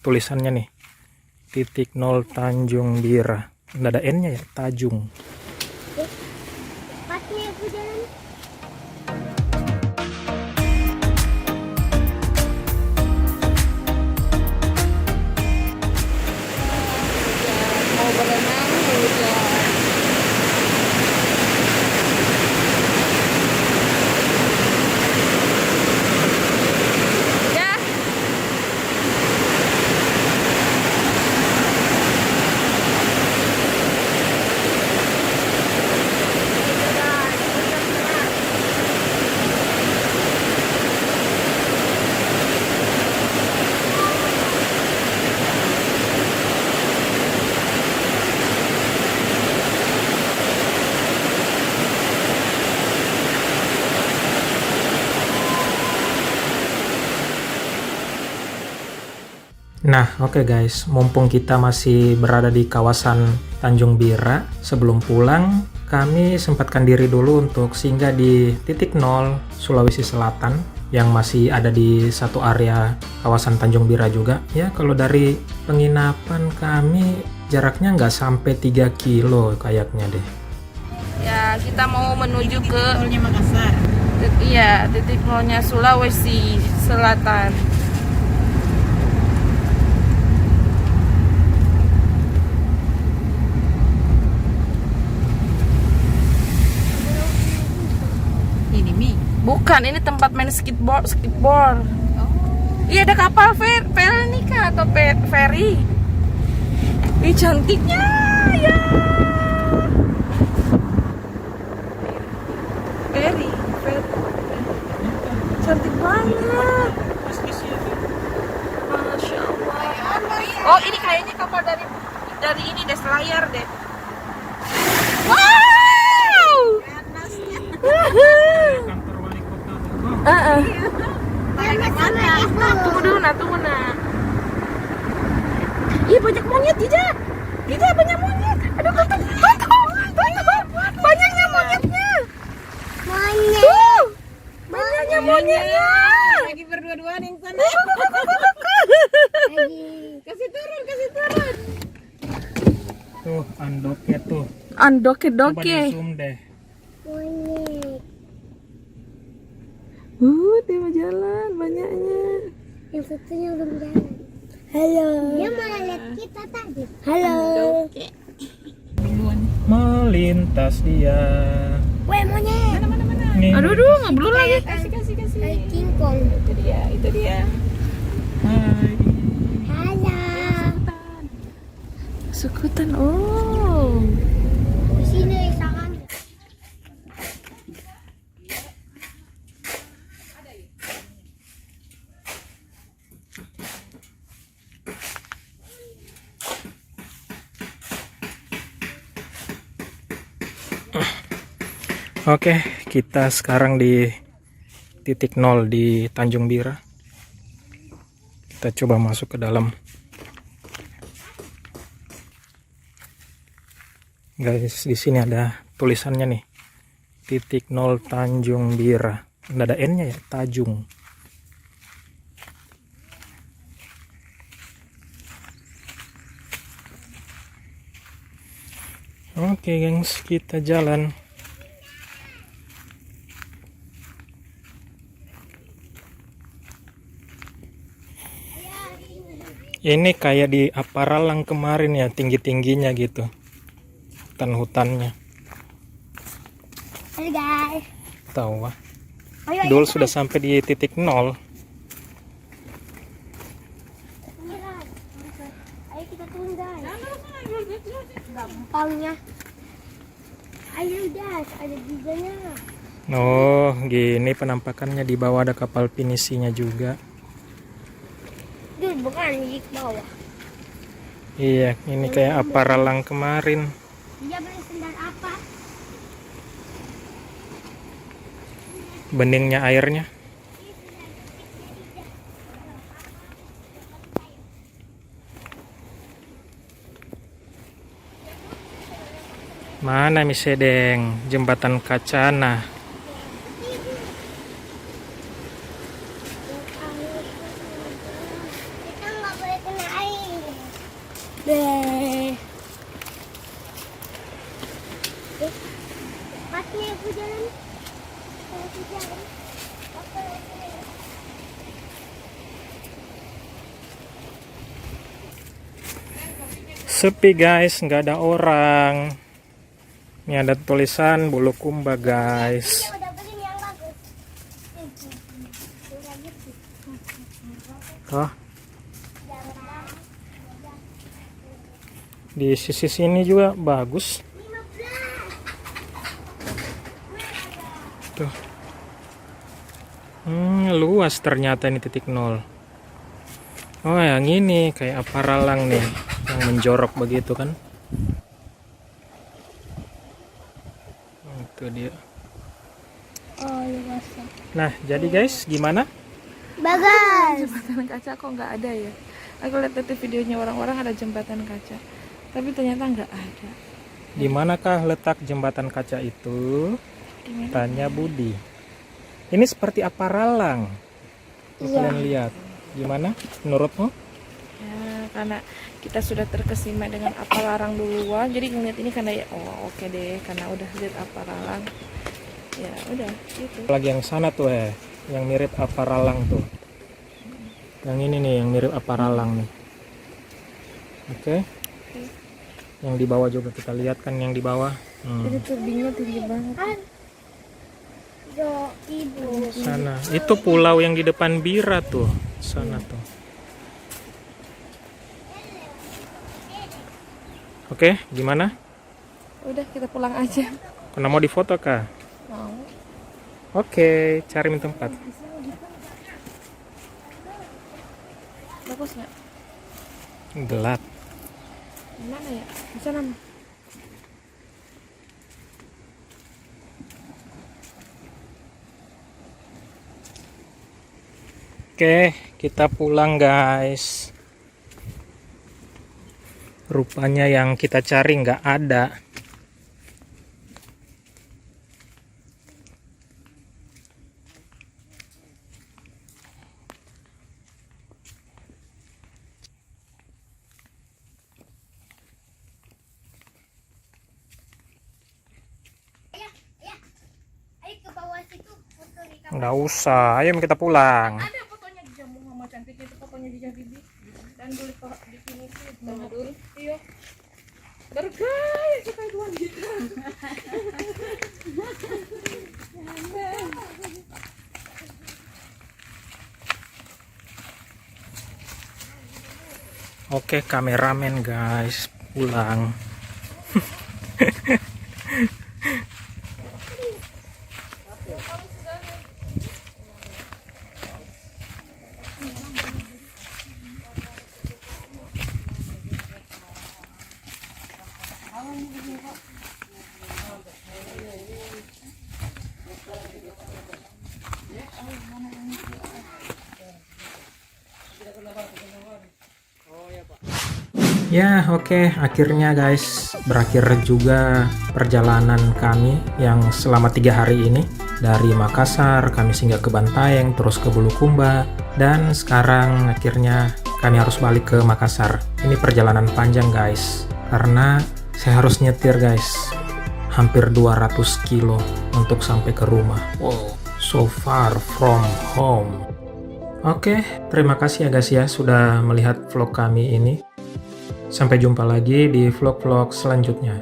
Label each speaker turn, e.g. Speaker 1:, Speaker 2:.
Speaker 1: tulisannya nih. Titik nol Tanjung Bira. Nggak ada N-nya ya, Tajung.
Speaker 2: Pasnya aku jalan.
Speaker 3: Mau berenang hujan. Ya.
Speaker 1: Nah, oke guys, mumpung kita masih berada di kawasan Tanjung Bira, sebelum pulang kami sempatkan diri dulu untuk singgah di titik nol Sulawesi Selatan yang masih ada di satu area kawasan Tanjung Bira juga. Ya, kalau dari penginapan kami jaraknya nggak sampai 3 kilo kayaknya deh.
Speaker 3: Ya, kita mau menuju ke
Speaker 4: Makassar.
Speaker 3: iya, titik nolnya Sulawesi Selatan.
Speaker 4: Ini Mi.
Speaker 3: Bukan, ini tempat main skateboard. Iya, ada kapal ferry nih kak, atau ferry. Ih, cantiknya ya. Ferry. Cantik banget. Masya Allah. Oh, ini kayaknya kapal dari ini deh, selayar deh. Wow.
Speaker 1: Kantor wali kota Bogor.
Speaker 3: Tunggu dulu nak, Iya, banyak monyet, tidak banyak monyet. Aduh, banyaknya monyetnya.
Speaker 2: Monyet.
Speaker 3: Banyaknya monyetnya.
Speaker 4: Lagi berdua-duaan yang sana. Kasih turun.
Speaker 1: Tuh, andoknya tuh. Coba
Speaker 3: Andoke-doke.
Speaker 1: di zoom deh.
Speaker 2: Monyet.
Speaker 3: Dia mau jalan banyaknya.
Speaker 2: Yang satunya belum jalan. Halo. Dia malah lihat kita tadi. Halo.
Speaker 1: Melintas dia.
Speaker 2: Weh monyet.
Speaker 1: Nih.
Speaker 3: Aduh, nggak belum lagi.
Speaker 4: Kasih.
Speaker 2: Kayak kingkong.
Speaker 4: Itu dia.
Speaker 1: Hai.
Speaker 2: Halo.
Speaker 3: Sukutan. Oh.
Speaker 2: Di sini sangat.
Speaker 1: Oke, kita sekarang di titik nol di Tanjung Bira. Kita coba masuk ke dalam. Guys, di sini ada tulisannya nih. Titik nol Tanjung Bira. Nggak ada N-nya ya, Tajung. Oke, gengs, kita jalan. Ini kayak di Aparalang kemarin ya, tinggi-tingginya gitu. Hutan-hutannya.
Speaker 2: Halo guys.
Speaker 1: Tahu ah.
Speaker 2: Ayo.
Speaker 1: Dul sudah sampai di titik nol.
Speaker 2: Ayo kita turun guys. Gampangnya. Ayo guys, ada giganya.
Speaker 1: Oh, gini penampakannya. Di bawah ada kapal pinisinya juga.
Speaker 2: Dul bukan di bawah.
Speaker 1: Iya, ini kayak Aparalang kemarin.
Speaker 2: Dia beli sendal apa?
Speaker 1: Beningnya airnya. Mana Misedeng, jembatan Kacana.
Speaker 2: Kita nggak boleh kena Deh. Pakai aku jalan. Aku jalan.
Speaker 1: Sepi guys, nggak ada orang. Ini ada tulisan Bulukumba guys.
Speaker 2: Udah beli yang bagus.
Speaker 1: Oh, di sisi sini juga bagus. Tuh. Luas ternyata ini titik nol. Oh, yang ini kayak aparalang nih, yang menjorok begitu kan. Itu dia.
Speaker 2: Oh, iya basah.
Speaker 1: Nah, jadi guys, gimana?
Speaker 2: Bagus.
Speaker 3: Jembatan kaca kok nggak ada ya? Aku lihat tadi videonya orang-orang ada jembatan kaca, tapi ternyata nggak ada.
Speaker 1: Di manakah letak jembatan kaca itu?
Speaker 3: Di mana?
Speaker 1: Tanya Budi. Ini seperti aparalang. Tuh,
Speaker 2: Iya.
Speaker 1: kalian lihat. Gimana menurutmu?
Speaker 3: Ya, karena kita sudah terkesima dengan Apalalang duluan, jadi ngeliat ini karena ya, oh oke deh, karena udah lihat Apalalang, ya udah gitu.
Speaker 1: Lagi yang sana tuh yang mirip aparalang tuh. Yang ini nih yang mirip aparalang nih. Oke. Yang di bawah juga kita lihat kan yang di bawah.
Speaker 3: Jadi tebingnya tinggi banget.
Speaker 2: Yo, ibu.
Speaker 1: Sana. Itu pulau yang di depan Bira tuh. Sana tuh. Oke, gimana?
Speaker 3: Udah kita pulang aja.
Speaker 1: Kena mau difoto kah?
Speaker 3: Mau.
Speaker 1: Oke, cari tempat.
Speaker 3: Bagus nggak?
Speaker 1: Gelap.
Speaker 3: Gimana ya? Di sana.
Speaker 1: Oke, kita pulang guys. Rupanya yang kita cari nggak ada.
Speaker 2: Ayo ke bawah situ foto di kamar.
Speaker 1: Nggak usah, ayo kita pulang.
Speaker 3: Ada fotonya di Jamu Mama cantik itu, fotonya di Jabibi dan dulu di sini sih dulu. Iya. Bergaya sekali tuan gitu.
Speaker 1: Oke, kameramen guys, pulang. Ya, oke, akhirnya guys berakhir juga perjalanan kami yang selama 3 hari ini. Dari Makassar kami singgah ke Bantaeng, terus ke Bulukumba, dan sekarang akhirnya kami harus balik ke Makassar. Ini perjalanan panjang guys, karena saya harus nyetir guys, hampir 200 kilo untuk sampai ke rumah. Wow, so far from home. Oke, terima kasih ya guys ya sudah melihat vlog kami ini. Sampai jumpa lagi di vlog-vlog selanjutnya.